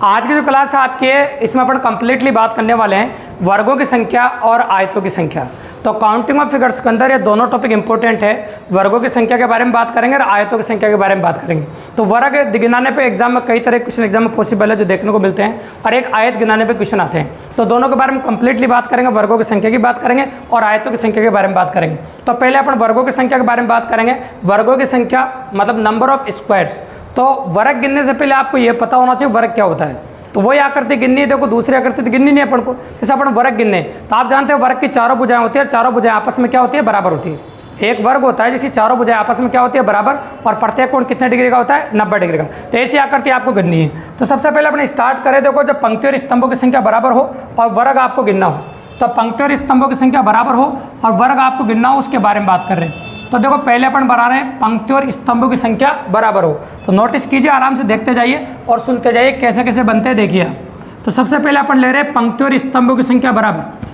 आज की जो क्लास आपकी है इसमें अपन कंप्लीटली बात करने वाले हैं वर्गों की संख्या और आयतों की संख्या। तो काउंटिंग ऑफ फिगर्स के अंदर ये दोनों टॉपिक इंपॉर्टेंट है। वर्गों की संख्या के बारे में बात करेंगे और आयतों की संख्या के बारे में बात करेंगे। तो वर्ग गिनाने पे एग्जाम में कई तरह के क्वेश्चन एग्जाम में पॉसिबल है जो देखने को मिलते हैं, और एक आयत गिनाने पे क्वेश्चन आते हैं। तो दोनों के बारे में कंप्लीटली बात करेंगे, वर्गों की संख्या की बात करेंगे और आयतों की संख्या के बारे में बात करेंगे। तो पहले अपन वर्गों की संख्या के बारे में बात करेंगे। वर्गों की संख्या मतलब नंबर ऑफ स्क्वायर्स। तो वर्ग गिनने से पहले आपको ये पता होना चाहिए वर्ग क्या होता है। तो वो आकृति गिननी है, देखो दूसरी आकृति तो गिननी नहीं है अपन को। जैसे अपन वर्ग गिनने, तो आप जानते हो वर्ग की चारों भुजाएं होती है, चारों भुजाएं आपस में क्या होती है, बराबर होती है। एक वर्ग होता है जिसकी चारों भुजाएं आपस में क्या होती है, बराबर, और प्रत्येक कोण कितने डिग्री का होता है, 90 डिग्री का। तो ऐसी आकृति आपको गिननी है। तो सबसे पहले अपने स्टार्ट करें, देखो जब पंक्ति और स्तंभों की संख्या बराबर हो और वर्ग आपको गिनना हो, तो पंक्ति और स्तंभों की संख्या बराबर हो और वर्ग आपको गिनना हो, उसके बारे में बात कर रहे हैं। तो देखो पहले अपन बना रहे हैं पंक्ति और स्तंभों की संख्या बराबर हो। तो नोटिस कीजिए, आराम से देखते जाइए और सुनते जाइए कैसे कैसे बनते हैं, देखिए आप। तो सबसे पहले अपन ले रहे हैं पंक्ति और स्तंभों की संख्या बराबर,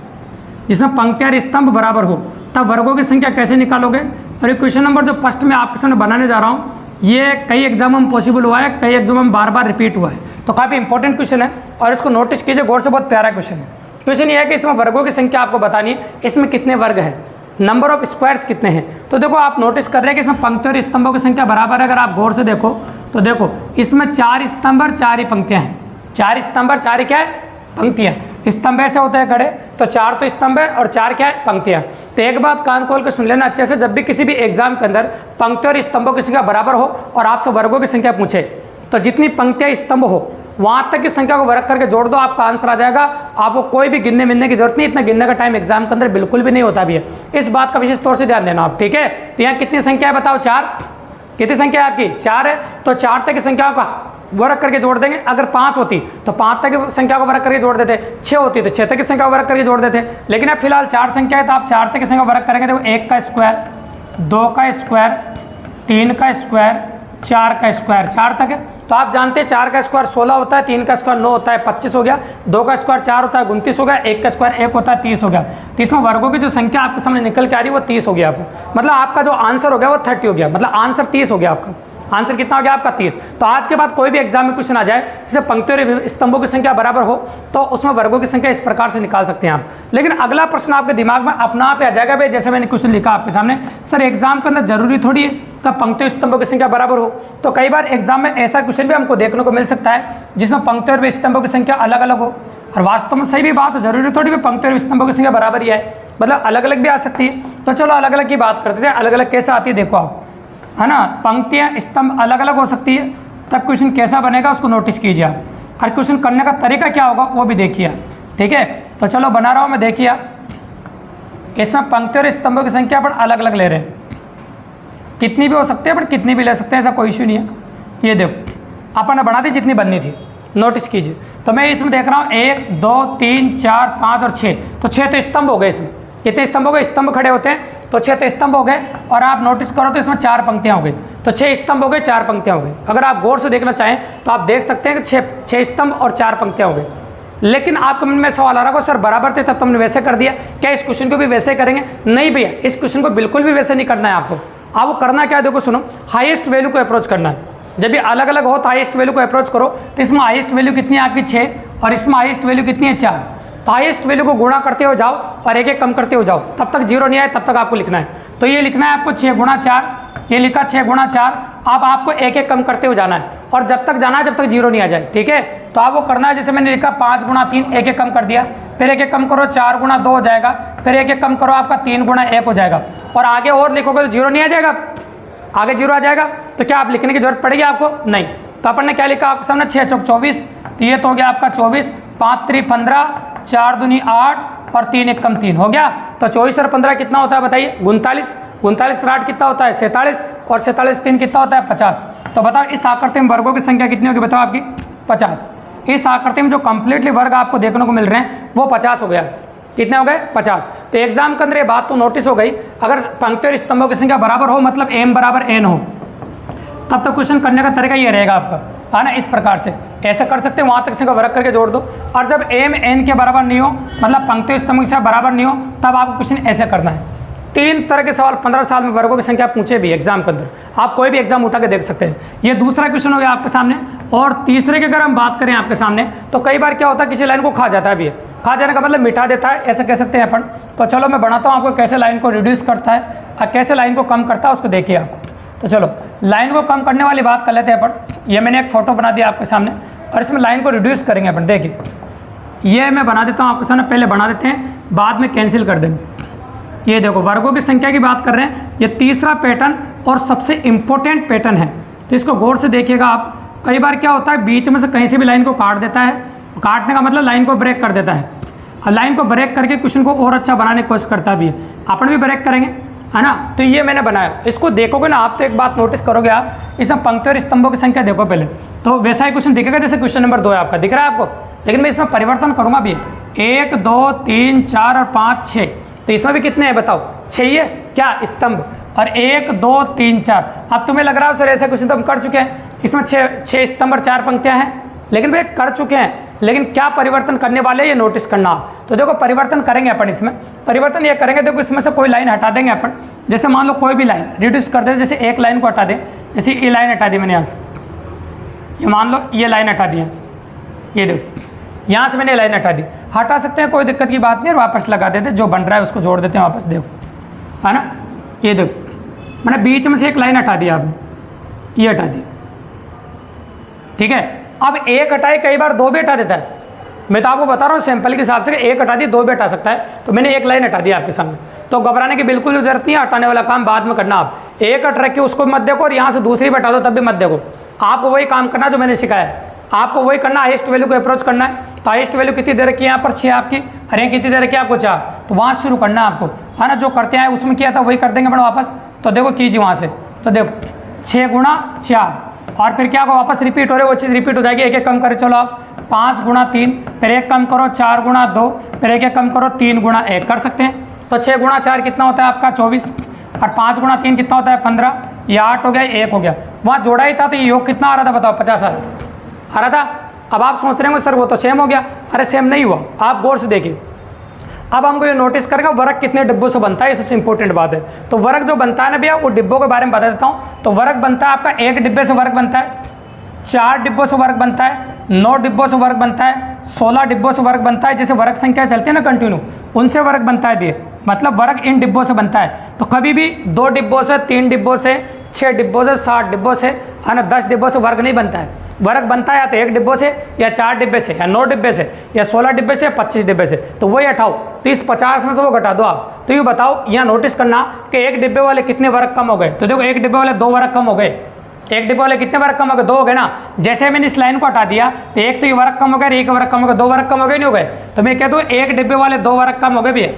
जिसमें पंक्ति और स्तंभ बराबर हो। तब वर्गों की संख्या कैसे निकालोगे। और ये क्वेश्चन नंबर जो फर्स्ट में आपके सामने बनाने जा रहा हूँ, ये कई एग्जामों में पॉसिबल हुआ है, कई एग्जामों में बार बार रिपीट हुआ है। तो काफ़ी इंपॉर्टेंट क्वेश्चन है और इसको नोटिस कीजिए गौर से, बहुत प्यारा क्वेश्चन है। क्वेश्चन ये है कि इसमें वर्गों की संख्या आपको बतानी है, इसमें कितने वर्ग है, नंबर ऑफ स्क्वायर्स कितने हैं। तो देखो आप नोटिस कर रहे हैं कि इसमें पंक्ति और स्तंभों की संख्या बराबर है। अगर आप गौर से देखो तो देखो इसमें 4 स्तंभ और 4 ही पंक्तियां हैं। 4 स्तंभ और 4 क्या है, पंक्तियां। स्तंभ ऐसे होते हैं खड़े, तो 4 तो स्तंभ है और 4 क्या है, पंक्तियां। तो एक बात कान खोल के सुन लेना अच्छे से, जब भी किसी भी एग्जाम के अंदर पंक्ति और स्तंभों की संख्या बराबर हो और आपसे वर्गों की संख्या पूछे, तो जितनी पंक्तियां स्तंभ हो वहाँ तक की संख्या को वर्ग करके जोड़ दो, आपका आंसर आ जाएगा। आपको कोई भी गिनने मिलने की जरूरत नहीं, इतना गिनने का टाइम एग्जाम के अंदर बिल्कुल भी नहीं होता भी है। इस बात का विशेष तौर से ध्यान देना आप, ठीक है। तो यहाँ कितनी संख्या है बताओ, 4। कितनी संख्या है आपकी, 4 है। तो 4 तक की संख्या का वर्ग करके जोड़ देंगे। अगर 5 होती तो 5 तक की संख्या को वर्ग करके जोड़ देते, 6 होती तो 6 तक की संख्या को वर्ग करके जोड़ देते। लेकिन अब फिलहाल 4 संख्या है तो आप 4 तक की संख्या वर्ग करेंगे। देखो 1 का स्क्वायर, 2 का स्क्वायर, 3 का स्क्वायर, 4 का स्क्वायर, 4 तक है। तो आप जानते हैं 4 का स्क्वायर 16 होता है, 3 का स्क्वायर 9 होता है, 25 हो गया। 2 का स्क्वायर 4 होता है, 29 हो गया। 1 का स्क्वायर 1 होता है, 30 हो गया। तो इसमें वर्गों की जो संख्या आपके सामने निकल के आ रही है वो 30 हो गया आपको। मतलब आपका जो आंसर हो गया वो 30 हो गया, मतलब आंसर 30 हो गया आपका। आंसर कितना हो गया आपका, 30। तो आज के बाद कोई भी एग्जाम में क्वेश्चन आ जाए जिससे पंक्ति और स्तंभों की संख्या बराबर हो, तो उसमें वर्गों की संख्या इस प्रकार से निकाल सकते हैं आप। लेकिन अगला प्रश्न आपके दिमाग में अपना आप आ जाएगा भाई, जैसे मैंने क्वेश्चन लिखा आपके सामने, सर एग्जाम के अंदर जरूरी थोड़ी है कि पंक्ति और स्तंभों की संख्या बराबर हो। तो कई बार एग्जाम में ऐसा क्वेश्चन भी हमको देखने को मिल सकता है जिसमें पंक्ति और स्तंभों की संख्या अलग अलग हो। और वास्तव में सही भी बात है, जरूरी थोड़ी भी पंक्ति और स्तंभों की संख्या बराबर ही है, मतलब अलग अलग भी आ सकती है। तो चलो अलग अलग की बात करते हैं, अलग अलग कैसे आती है देखो आप, है ना। पंक्तियाँ स्तंभ अलग अलग हो सकती है, तब क्वेश्चन कैसा बनेगा उसको नोटिस कीजिए आप। और क्वेश्चन करने का तरीका क्या होगा वो भी देखिए, ठीक है। तो चलो बना रहा हूँ मैं, देखिए इसमें पंक्ति और स्तंभों की संख्या अपन अलग अलग ले रहे हैं, कितनी भी हो सकती है, अपन कितनी भी ले सकते हैं, ऐसा कोई इशू नहीं है। ये देखो अपन ने बना दी जितनी बननी थी, नोटिस कीजिए। तो मैं इसमें देख रहा हूँ 1 2 3 4 5 और 6, तो 6 तो स्तंभ हो गए। इसमें कितने स्तंभ हो गए, स्तंभ खड़े होते हैं तो 6 तो स्तंभ हो गए। और आप नोटिस करो तो इसमें 4 पंक्तियां हो गई, तो 6 स्तंभ हो गए, 4 पंक्तियां हो गई। अगर आप गौर से देखना चाहें तो आप देख सकते हैं कि 6 स्तंभ और 4 पंक्तियां हो गई। लेकिन आपके मन में सवाल आ रहा है सर बराबर थे तब तुमने वैसे कर दिया, क्या इस क्वेश्चन को भी वैसे करेंगे। नहीं भैया, इस क्वेश्चन को बिल्कुल भी वैसे नहीं करना है आपको। आपको करना क्या है, देखो सुनो, हाईएस्ट वैल्यू को अप्रोच करना है। जब भी अलग अलग हो तो हाईएस्ट वैल्यू को अप्रोच करो। तो इसमें हाईएस्ट वैल्यू कितनी है आपकी, 6, और इसमें हाईएस्ट वैल्यू कितनी है, 4। तो हाईएस्ट वैल्यू को गुणा करते हो जाओ और एक एक कम करते हो जाओ, तब तक 0 नहीं आए तब तक आपको लिखना है। तो ये लिखना है आपको 6 गुणा 4, ये लिखा 6 गुणा 4। अब आपको एक एक कम करते हुए जाना है और जब तक जाना है जब तक 0 नहीं आ जाए, ठीक है। तो आपको करना है, जैसे मैंने लिखा 5 गुणा 3, एक एक कम कर दिया, फिर एक एक कम करो 4 गुणा 2 हो जाएगा, फिर एक एक कम करो आपका 3 गुणा 1 हो जाएगा। और आगे और लिखोगे तो 0 नहीं आ जाएगा, आगे 0 आ जाएगा। तो क्या आप लिखने की जरूरत पड़ेगी आपको, नहीं। तो अपन ने क्या लिखा आपके सामने, 6 चौक 24, तो ये तो हो गया आपका 24, 5 3 15, 4 दूनी 8 और 3 एक कम 3 हो गया। तो 24 और 15 कितना होता है बताइए, 39। 39 और 8 कितना होता है, 47, और 47 3 कितना होता है, 50। तो बताओ इस आकृति में वर्गों की संख्या कितनी होगी, बताओ आपकी 50। इस आकृति में जो कंप्लीटली वर्ग आपको देखने को मिल रहे हैं वो 50 हो गया। कितने हो गए, 50। तो एग्जाम के अंदर ये बात तो नोटिस हो गई, अगर पंक्ति और स्तंभों की संख्या बराबर हो मतलब m बराबर n हो, तब तो क्वेश्चन करने का तरीका ये रहेगा आपका, है ना। इस प्रकार से ऐसा कर सकते हैं, वहाँ तक संख्या वर्ग करके जोड़ दो। और जब m n के बराबर नहीं हो, मतलब पंक्ति स्तंभ की संख्या बराबर नहीं हो, तब आपको क्वेश्चन ऐसे करना है। 3 तरह के सवाल 15 साल में वर्गों की संख्या पूछे भी एग्जाम के अंदर, आप कोई भी एग्जाम उठा के देख सकते हैं। ये दूसरा क्वेश्चन हो गया आपके सामने। और तीसरे की अगर हम बात करें आपके सामने, तो कई बार क्या होता है किसी लाइन को खा जाता है भी, खा जाने का मतलब मिटा देता है, ऐसे कह सकते हैं अपन। तो चलो मैं बनाता हूँ आपको कैसे लाइन को रिड्यूस करता है और कैसे लाइन को कम करता है, उसको देखिए आप। तो चलो लाइन को कम करने वाली बात कर लेते हैं अपन। ये मैंने एक फोटो बना दिया आपके सामने और इसमें लाइन को रिड्यूस करेंगे अपन। देखिए ये मैं बना देता हूँ आपके सामने, पहले बना देते हैं, बाद में कैंसिल कर देंगे। ये देखो वर्गों की संख्या की बात कर रहे हैं, ये तीसरा पैटर्न और सबसे इंपॉर्टेंट पैटर्न है, तो इसको गौर से देखिएगा आप। कई बार क्या होता है बीच में से कहीं से भी लाइन को काट देता है, काटने का मतलब लाइन को ब्रेक कर देता है, और लाइन को ब्रेक करके क्वेश्चन को और अच्छा बनाने की कोशिश करता भी है। अपन भी ब्रेक करेंगे, है ना। तो ये मैंने बनाया, इसको देखोगे ना आप तो एक बात नोटिस करोगे आप, इसमें पंक्ति और स्तंभों की संख्या देखो पहले, तो वैसा ही क्वेश्चन दिखेगा जैसे क्वेश्चन नंबर 2 है आपका, दिख रहा है आपको। लेकिन मैं इसमें परिवर्तन करूंगा भी, 1 2 3 4 और 5 6, तो इसमें भी कितने हैं बताओ, 6 ही है क्या स्तंभ, और 1 2 3 4। अब तुम्हें लग रहा है सर ऐसा क्वेश्चन तो हम कर चुके हैं, इसमें 6 स्तंभ और 4 पंक्तियां हैं, लेकिन भैया कर चुके हैं, लेकिन क्या परिवर्तन करने वाले ये नोटिस करना आप। तो देखो परिवर्तन करेंगे अपन, इसमें परिवर्तन ये करेंगे, देखो इसमें से कोई लाइन हटा देंगे अपन। जैसे मान लो कोई भी लाइन रिड्यूस कर दे, जैसे एक लाइन को हटा दें, जैसे ये लाइन हटा दी मैंने यहाँ से, ये मान लो ये लाइन हटा दी, ये देखो यहाँ से मैंने लाइन हटा दी, हटा सकते हैं कोई दिक्कत की बात नहीं, और वापस लगा देते, जो बन रहा है उसको जोड़ देते हैं वापस, देखो है ना। ये देखो मैंने बीच में से एक लाइन हटा दी आपने, ये हटा दी, ठीक है। अब एक हटाए, कई बार 2 भी हटा देता है, मैं तो आपको बता रहा हूँ सैंपल के हिसाब से, एक हटा दी 2 भी हटा सकता है, तो मैंने एक लाइन हटा दी आपके सामने। तो घबराने की बिल्कुल जरूरत नहीं है, हटाने वाला काम बाद में करना। आप एक हट रखिए उसको मत देखो, और यहाँ से दूसरी हटा दो तब भी मत देखो, आपको वही काम करना जो मैंने सिखाया है, आपको वही करना, हाईएस्ट वैल्यू को अप्रोच करना है। तो हाईएस्ट वैल्यू कितनी दे रखी है यहाँ पर 6 आपकी, अरे कितनी दे रखी है आपको 4, तो वहाँ से शुरू करना है आपको, है ना। जो करते हैं उसमें किया था वही कर देंगे अपन वापस। तो देखो कीजिए वहाँ से, तो देखो 6 गुणा 4, और फिर क्या वापस रिपीट हो रहे, वो चीज़ रिपीट हो जाएगी। एक एक कम करे चलो आप, 5 गुणा 3, फिर एक कम करो 4 गुणा 2, फिर एक एक कम करो 3 गुणा 1, कर सकते हैं। तो 6 गुणा 4 कितना होता है आपका 24, और 5 गुणा 3 कितना होता है 15, ये 8 हो गया, 1 हो गया, वहाँ जोड़ा ही था, तो ये योग कितना आ रहा था बताओ, 50 आ रहा था। अब आप सोच रहे हो सर वो तो सेम हो गया, अरे सेम नहीं हुआ, आप गौर से देखिए। अब हमको ये नोटिस करेंगे वर्ग कितने डिब्बों से बनता है, ये सबसे इंपॉर्टेंट बात है। तो वर्ग जो बनता है ना भैया, वो डिब्बों के बारे में बता देता हूँ। तो वर्ग बनता है आपका 1 डिब्बे से वर्ग बनता है, 4 डिब्बों से वर्ग बनता है, 9 डिब्बों से वर्ग बनता है, 16 डिब्बों से वर्ग बनता है, जैसे वर्ग संख्या चलती है ना कंटिन्यू, उनसे वर्ग बनता है भी, मतलब वर्ग इन डिब्बों से बनता है। तो कभी भी 2 डिब्बों से, 3 डिब्बों से, 6 डिब्बों से, 7 डिब्बों से, है ना, 10 डिब्बों से वर्ग नहीं बनता है। वर्ग बनता है या तो 1 डिब्बों से, या 4 डिब्बे से, या 9 डिब्बे से, या 16 डिब्बे से, या 25 डिब्बे से, तो वही हटाओ। तो इस 50 में से वो घटा दो आप। तो ये बताओ, यहाँ नोटिस करना कि 1 डिब्बे वाले कितने वर्ग कम हो गए। तो देखो 1 डिब्बे वाले 2 वर्ग कम हो गए, 1 डिब्बे वाले कितने वर्ग कम हो गए, 2 हो गए ना। जैसे मैंने इस लाइन को हटा दिया, तो एक तो ये वर्ग कम हो गया, एक वर्ग कम हो गया, 2 वर्ग कम हो गए, नहीं हो गए। तो मैं कह दूँ 1 डिब्बे वाले 2 वर्ग कम हो गए भी है,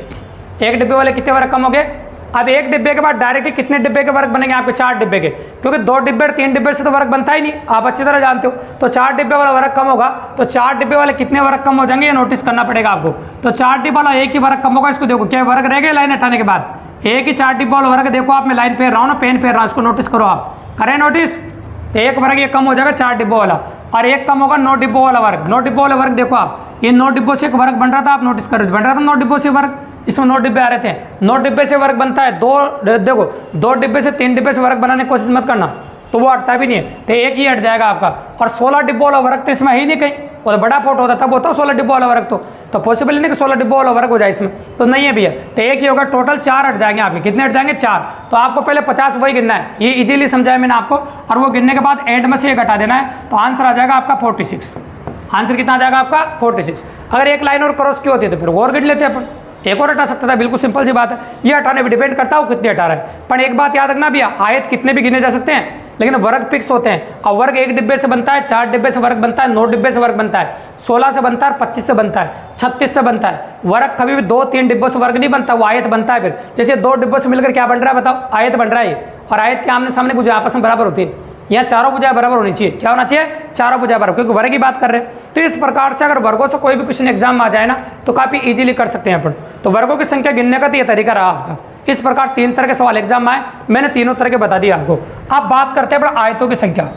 1 डिब्बे वाले कितने वर्ग कम हो गए। अब 1 डिब्बे के बाद डायरेक्टली कितने डिब्बे के वर्ग बनेंगे आपके, 4 डिब्बे के, क्योंकि 2 डिब्बे और 3 डिब्बे से तो वर्ग बनता ही नहीं, आप अच्छी तरह जानते हो। तो 4 डिब्बे वाला वर्ग कम होगा, तो 4 डिब्बे वाले कितने वर्ग कम हो जाएंगे, ये नोटिस करना पड़ेगा आपको। तो 4 डिब्बे वाला एक ही वर्ग कम होगा, इसको देखो क्या वर्ग रह गए लाइन हटाने के बाद, एक ही 4 डिब्बे वाला वर्ग। देखो आप, मैं लाइन फेर रहा हूँ ना, पेन फेर रहा हूँ, इसको नोटिस करो आप, करें नोटिस। तो एक वर्ग ये कम हो जाएगा 4 डिब्बों वाला, और एक कम होगा 9 डिब्बों वाला वर्ग। 9 डिब्बों वाला वर्ग देखो आप, ये 9 डिब्बों से एक वर्ग बन रहा था, आप नोटिस कर रहे थे, बन रहा था 9 डिब्बों से वर्ग, इसमें 9 डिब्बे आ रहे थे, 9 डिब्बे से वर्ग बनता है। देखो 2 डिब्बे से 3 डिब्बे से वर्ग बनाने की कोशिश मत करना, तो वो हटता भी नहीं है, तो एक ही हट जाएगा आपका। और 16 डिब्बों वाला वर्ग तो इसमें है ही नहीं कहीं, और बड़ा फोटो होता तब होता है 16 डिब्बों वाला वर्ग, तो पॉसिबल नहीं कि 16 डिब्बों वाला वर्ग हो जाए इसमें, तो नहीं है भैया। तो एक ही होगा, टोटल 4 हट जाएंगे आपके, कितने हट जाएंगे 4। तो आपको पहले 50 वही गिनना है, ये इजीली समझाया मैंने आपको, और वो गिनने के बाद एंड में से एक हटा देना है, तो आंसर आ जाएगा आपका 46। आंसर कितना आ जाएगा आपका 46। अगर एक लाइन और क्रॉस की होती है तो फिर वो और गिन लेते हैं अपन, एक और हटा सकता था, बिल्कुल सिंपल सी बात है। ये हटाने पर डिपेंड करता है वो कितने हटा रहा है। पर एक बात याद रखना भैया, आयत कितने भी गिने जा सकते हैं, लेकिन वर्ग फिक्स होते हैं। और वर्ग 1 डिब्बे से बनता है, 4 डिब्बे से वर्ग बनता है, 9 डिब्बे से वर्ग बनता है, 16 से बनता है, 25 से बनता है, 36 से बनता है। वर्ग कभी भी 2-3 डिब्बों से वर्ग नहीं बनता, वो आयत बनता है। फिर जैसे 2 डिब्बों से मिलकर क्या बन रहा है बताओ, आयत बन रहा है। और आयत के आमने सामने भुजा आपस में बराबर होती है, यहाँ चारों भुजाएं बराबर होनी चाहिए। क्या होना चाहिए, चारों भुजाएं बराबर, क्योंकि वर्ग की बात कर रहे हैं। तो इस प्रकार से अगर वर्गों से कोई भी क्वेश्चन एग्जाम में आ जाए ना, तो काफी इजीली कर सकते हैं अपन। तो वर्गों की संख्या गिनने का तो ये तरीका रहा आपका। इस प्रकार 3 तरह के सवाल एग्जाम में आए, मैंने तीनों तरह के बता दिए आपको। अब बात करते हैं आयतों की संख्या।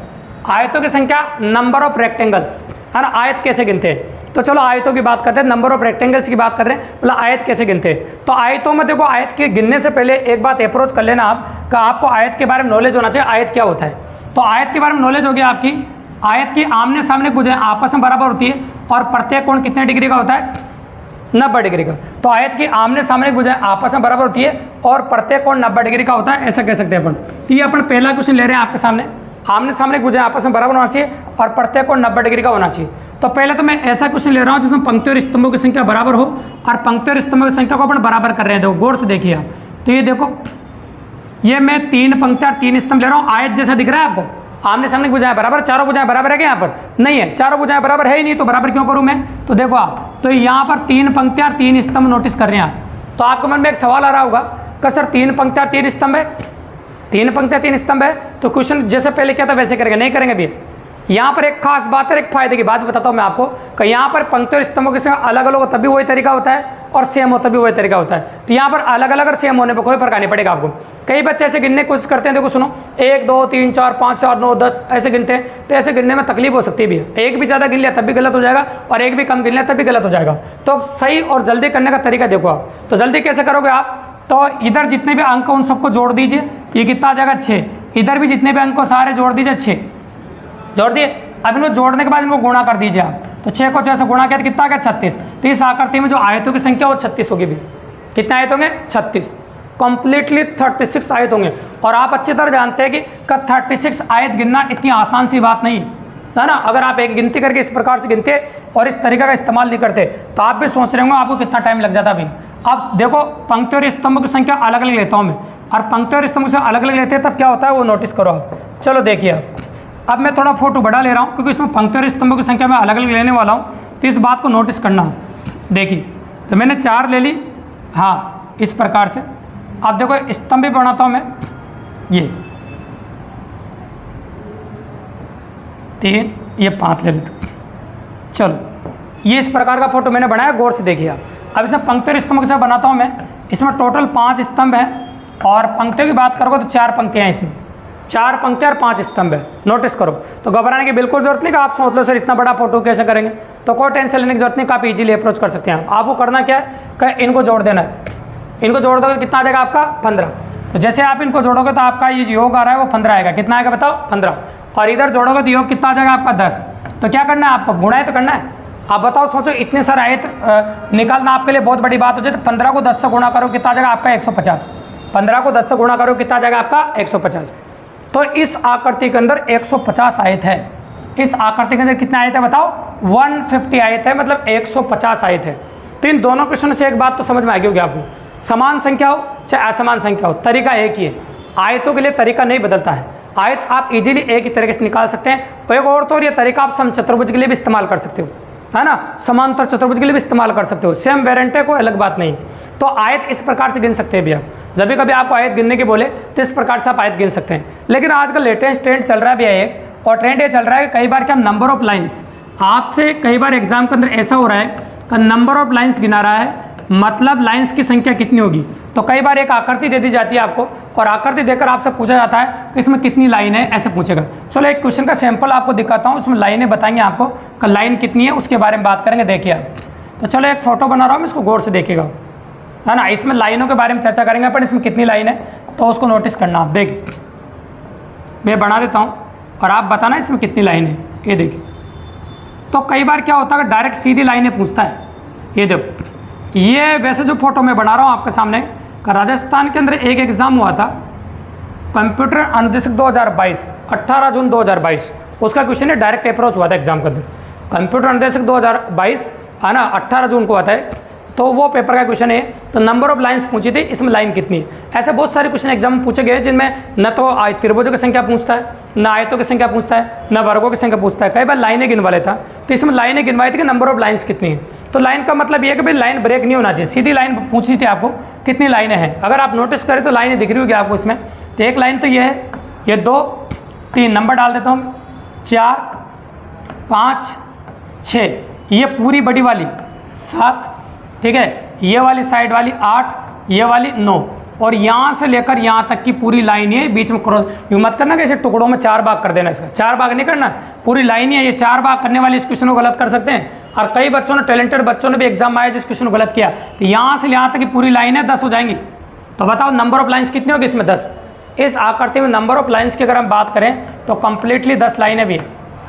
आयतों की संख्या, नंबर ऑफ रेक्टेंगल्स, है ना, आयत कैसे गिनते हैं। तो चलो आयतों की बात करते हैं, नंबर ऑफ रेक्टेंगल्स की बात कर रहे हैं, मतलब आयत कैसे गिनते हैं। तो आयतों में देखो, आयत के गिनने से पहले एक बात अप्रोच कर लेना आप, कि आपको आयत के बारे में नॉलेज होना चाहिए, आयत क्या होता है। तो आयत के बारे में नॉलेज हो गया आपकी। आयत की आमने सामने भुजाएं आपस में बराबर होती है और प्रत्येक कोण कितने डिग्री का होता है, 90 डिग्री का। तो आयत की आमने सामने भुजाएं आपस में बराबर होती है और प्रत्येक कोण 90 डिग्री का होता है, ऐसा कह सकते हैं अपन। तो ये अपन पहला क्वेश्चन ले रहे हैं आपके सामने, आमने सामने भुजाएं आपस में बराबर होना चाहिए और प्रत्येक कोण 90 डिग्री का होना चाहिए। तो पहले तो मैं ऐसा क्वेश्चन ले रहा हूँ जिसमें पंक्तियों और स्तंभों की संख्या बराबर हो, और पंक्तियों और स्तंभों की संख्या को अपन बराबर कर रहे हैं। देखो गौर से देखिए आप, तो ये देखो, ये मैं 3 पंक्तियां और 3 स्तंभ ले रहा हूँ, आयत जैसा दिख रहा है आपको। आमने सामने भुजाएं बराबर, चारों भुजाएं बराबर है क्या यहाँ पर, नहीं है, चारों भुजाएं बराबर है ही नहीं, तो बराबर क्यों करूँ मैं। तो देखो आप, तो यहाँ पर 3 पंक्तियां और 3 स्तंभ नोटिस कर रहे हैं आप। तो आपके मन में एक सवाल आ रहा होगा कि सर 3 पंक्तियां और 3 स्तंभ है, 3 पंक्तियां 3 स्तंभ है, तो क्वेश्चन जैसे पहले क्या था वैसे करेंगे, नहीं करेंगे भैया। यहाँ पर एक खास बात है, एक फायदे की बात बताता हूँ मैं आपको, कि यहाँ पर पंक्तियों और स्तंभों के संख्या अलग अलग हो तभी वही तरीका होता है, और सेम हो तभी वही तरीका होता है। तो यहाँ पर अलग अलग और सेम होने पर कोई फर्क नहीं पड़ेगा आपको। कई बच्चे ऐसे गिनने की कोशिश करते हैं, देखो सुनो, 1 2 3 4 5 6 9 10 ऐसे गिनते हैं, तो ऐसे गिनने में तकलीफ हो सकती है भी। एक भी ज़्यादा गिन लिया तब भी गलत हो जाएगा, और एक भी कम गिन लिया तब भी गलत हो जाएगा। तो सही और जल्दी करने का तरीका देखो आप। तो जल्दी कैसे करोगे आप, तो इधर जितने भी अंक उन सबको जोड़ दीजिए, ये कितना आ जाएगा 6। इधर भी जितने भी अंक को सारे जोड़ दीजिए, 6 जोड़ दिए। अब इनको जोड़ने के बाद इनको गुणा कर दीजिए आप, तो 6 को 6 से गुणा किया तो कितना आ गया 36। तो इस आकृति में जो आयतों की संख्या वो 36 होगी भी। कितने आयत होंगे, 36, कंप्लीटली 36 आयत होंगे। और आप अच्छी तरह जानते हैं कि 36 आयत गिनना इतनी आसान सी बात नहीं है ना। अगर आप एक गिनती करके इस प्रकार से गिनते और इस तरीके का इस्तेमाल नहीं करते तो आप भी सोच रहे होंगे आपको कितना टाइम लग जाता भी। अब देखो, पंक्तियों और स्तंभों की संख्या अलग अलग लेता हूँ मैं, और पंक्तियों और स्तंभों से अलग अलग लेते हैं तब क्या होता है वो नोटिस करो आप। चलो देखिए आप, अब मैं थोड़ा फोटो बड़ा ले रहा हूँ क्योंकि इसमें पंक्तियों और स्तंभों की संख्या मैं अलग अलग लेने वाला हूँ, तो इस बात को नोटिस करना। देखिए, तो मैंने 4 ले ली, हाँ इस प्रकार से। अब देखो स्तंभ भी बनाता हूँ मैं, ये 3, ये 5 ले लेते। चलो, ये इस प्रकार का फोटो मैंने बनाया, गौर से देखिए आप। अब इसमें पंक्तियों और स्तंभ के साथ बनाता हूँ मैं। इसमें टोटल 5 स्तंभ है, और पंक्तियों की बात करोगे तो 4 पंक्तियाँ हैं इसमें, 4 पंक्तियाँ और 5 स्तंभ है। नोटिस करो, तो घबराने की बिल्कुल जरूरत नहीं कि आप सोच लो सर इतना बड़ा फोटो कैसे करेंगे, तो कोई टेंशन लेने की जरूरत नहीं, आप इजीली अप्रोच कर सकते हैं। आपको करना क्या है कि इनको जोड़ देना है। इनको जोड़ दोगे तो कितना आ जाएगा आपका 15। तो जैसे आप इनको जोड़ोगे तो आपका ये योग आ रहा है वो 15 आएगा। कितना आएगा बताओ, 15। और इधर जोड़ोगे तो योग कितना आ जाएगा आपका 10। तो क्या करना है आपको, गुणा ही तो करना है। आप बताओ, सोचो इतने सारे आयत निकालना आपके लिए बहुत बड़ी बात हो जाए। तो 15 को 10 से गुणा करो कितना आ जाएगा आपका 150। 15 को 10 से गुणा करो कितना आ जाएगा आपका 150। तो इस आकृति के अंदर 150 आयत है। इस आकृति के अंदर कितने आयत है बताओ, 150 आयत है, मतलब 150 आयत है। तो इन दोनों क्वेश्चन से एक बात तो समझ में आ गई होगी आपको, समान संख्या हो चाहे असमान संख्या हो, तरीका एक ही है। आयतों के लिए तरीका नहीं बदलता है। आयत आप इजीली एक ही तरीके से निकाल सकते हैं। एक और तो ये तरीका आप समचतुर्भुज के लिए भी इस्तेमाल कर सकते हो, है ना, समांतर चतुर्भुज के लिए भी इस्तेमाल कर सकते हो। सेम वेरिएंट है, कोई अलग बात नहीं। तो आयत इस प्रकार से गिन सकते हैं भी आप। जब भी कभी आपको आयत गिनने की बोले तो इस प्रकार से आप आयत गिन सकते हैं। लेकिन आजकल लेटेस्ट ट्रेंड चल रहा है भी एक, और ट्रेंड ये चल रहा है कि कई बार क्या नंबर ऑफ लाइन्स, आपसे कई बार एग्जाम के अंदर ऐसा हो रहा है कि नंबर ऑफ लाइन्स गिना रहा है, मतलब लाइन्स की संख्या कितनी होगी। तो कई बार एक आकृति दे दी जाती है आपको, और आकृति देकर आपसे पूछा जाता है कि इसमें कितनी लाइन है, ऐसे पूछेगा। चलो एक क्वेश्चन का सैंपल आपको दिखाता हूँ, उसमें लाइनें बताएंगे आपको कि लाइन कितनी है, उसके बारे में बात करेंगे। देखिए आप, तो चलो एक फोटो बना रहा हूँ, इसको गौर से देखिएगा, है ना। इसमें लाइनों के बारे में चर्चा करेंगे अपन, इसमें कितनी लाइन है तो उसको नोटिस करना आप। देखिए मैं बना देता हूँ और आप बताना इसमें कितनी लाइन है। ये देखिए, तो कई बार क्या होता है डायरेक्ट सीधी लाइनें पूछता है। ये देखो, ये वैसे जो फोटो मैं बना रहा हूँ आपके सामने, राजस्थान के अंदर एक एग्ज़ाम हुआ था, कंप्यूटर अनुदेशक 2022, 18 जून 2022, उसका क्वेश्चन है, डायरेक्ट अप्रोच हुआ था एग्जाम के अंदर। कंप्यूटर अनुदेशक 2022, है ना, 18 जून को आता है। तो वो पेपर का क्वेश्चन है, तो नंबर ऑफ लाइन्स पूछी थी, इसमें लाइन कितनी है। ऐसे बहुत सारे क्वेश्चन एग्जाम में पूछे गए जिनमें न तो त्रिभुजों की संख्या पूछता है, न आयतों की संख्या पूछता है, न वर्गों की संख्या पूछता है, कई बार लाइनें गिनवा लेता। तो इसमें लाइनें गिनवाई थी कि नंबर ऑफ लाइन्स कितनी है। तो लाइन का मतलब ये है कि भाई लाइन ब्रेक नहीं होना चाहिए, सीधी लाइन पूछनी थी आपको कितनी लाइनें हैं। अगर आप नोटिस करें तो लाइनें दिख रही होगी आपको इसमें। तो एक लाइन तो ये है, ये 2 3 नंबर डाल देता हूँ, 4 5 6, ये पूरी बड़ी वाली 7, ठीक है, ये वाली साइड वाली 8, ये वाली 9, और यहाँ से लेकर यहाँ तक की पूरी लाइन है, बीच में क्रॉस। यूँ मत करना कि ऐसे टुकड़ों में 4 भाग कर देना, इसका 4 भाग नहीं करना, पूरी लाइन है। ये 4 भाग करने वाले इस क्वेश्चन को गलत कर सकते हैं। और कई बच्चों ने, टैलेंटेड बच्चों ने भी एग्जाम आया जिस क्वेश्चन को गलत किया। तो यहाँ से यहाँ तक की पूरी लाइन है 10 हो जाएंगी। तो बताओ नंबर ऑफ लाइन्स कितनी होगी इसमें? 10। इस आकृति में नंबर ऑफ लाइन्स की अगर हम बात करें तो कंप्लीटली 10 लाइनें भी हैं,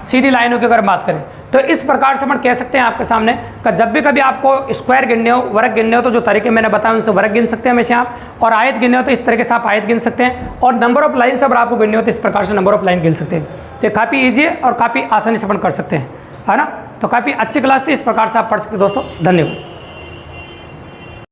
सीधी लाइनों की अगर बात करें तो। इस प्रकार से अपन कह सकते हैं आपके सामने कि जब भी कभी आपको स्क्वायर गिनने हो, वर्ग गिनने हो, तो जो तरीके मैंने बताए उनसे वर्ग गिन सकते हैं हमेशा आप, और आयत गिनने हो तो इस तरीके से आप आयत गिन सकते हैं, और नंबर ऑफ लाइन अगर आपको गिनने हो तो इस प्रकार से नंबर ऑफ लाइन गिन सकते हैं। तो काफ़ी ईजी है और काफ़ी आसानी से अपन कर सकते हैं, है ना। तो काफ़ी अच्छी क्लास थी, इस प्रकार से आप पढ़ सकते हैं दोस्तों। धन्यवाद।